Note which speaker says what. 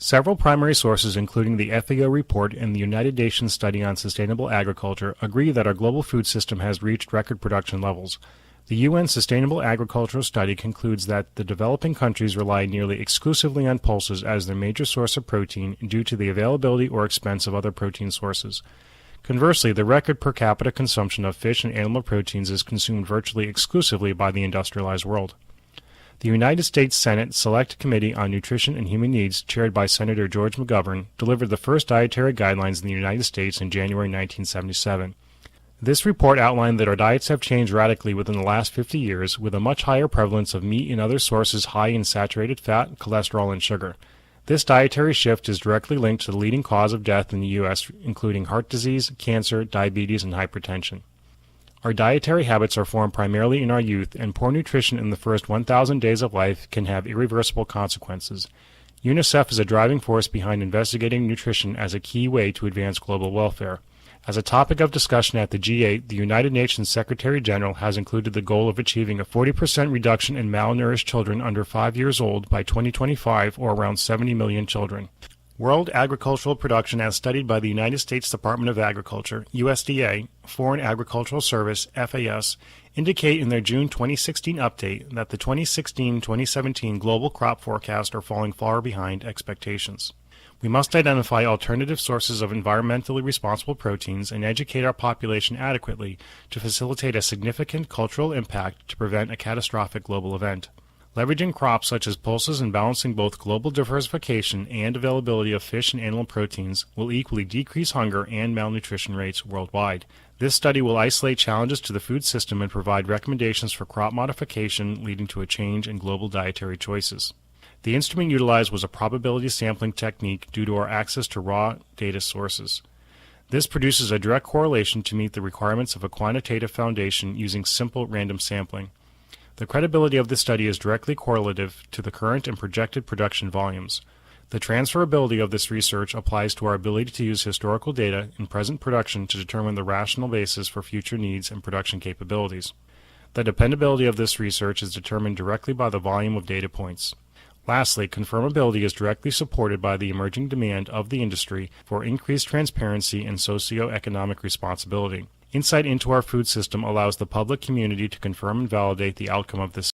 Speaker 1: Several primary sources, including the FAO report and the United Nations Study on Sustainable Agriculture, agree that our global food system has reached record production levels. The UN Sustainable Agricultural Study concludes that the developing countries rely nearly exclusively on pulses as their major source of protein due to the availability or expense of other protein sources. Conversely, the record per capita consumption of fish and animal proteins is consumed virtually exclusively by the industrialized world. The United States Senate Select Committee on Nutrition and Human Needs, chaired by Senator George McGovern, delivered the first dietary guidelines in the United States in January 1977. This report outlined that our diets have changed radically within the last 50 years, with a much higher prevalence of meat and other sources high in saturated fat, cholesterol, and sugar. This dietary shift is directly linked to the leading cause of death in the U.S., including heart disease, cancer, diabetes, and hypertension. Our dietary habits are formed primarily in our youth, and poor nutrition in the first 1,000 days of life can have irreversible consequences. UNICEF is a driving force behind investigating nutrition as a key way to advance global welfare. As a topic of discussion at the G8, the United Nations Secretary General has included the goal of achieving a 40% reduction in malnourished children under 5 years old by 2025, or around 70 million children. World agricultural production, as studied by the United States Department of Agriculture, USDA, Foreign Agricultural Service, FAS, indicate in their June 2016 update that the 2016-2017 global crop forecasts are falling far behind expectations. We must identify alternative sources of environmentally responsible proteins and educate our population adequately to facilitate a significant cultural impact to prevent a catastrophic global event. Leveraging crops such as pulses and balancing both global diversification and availability of fish and animal proteins will equally decrease hunger and malnutrition rates worldwide. This study will isolate challenges to the food system and provide recommendations for crop modification, leading to a change in global dietary choices. The instrument utilized was a probability sampling technique due to our access to raw data sources. This produces a direct correlation to meet the requirements of a quantitative foundation using simple random sampling. The credibility of this study is directly correlative to the current and projected production volumes. The transferability of this research applies to our ability to use historical data in present production to determine the rational basis for future needs and production capabilities. The dependability of this research is determined directly by the volume of data points. Lastly, confirmability is directly supported by the emerging demand of the industry for increased transparency and socio-economic responsibility. Insight into our food system allows the public community to confirm and validate the outcome of this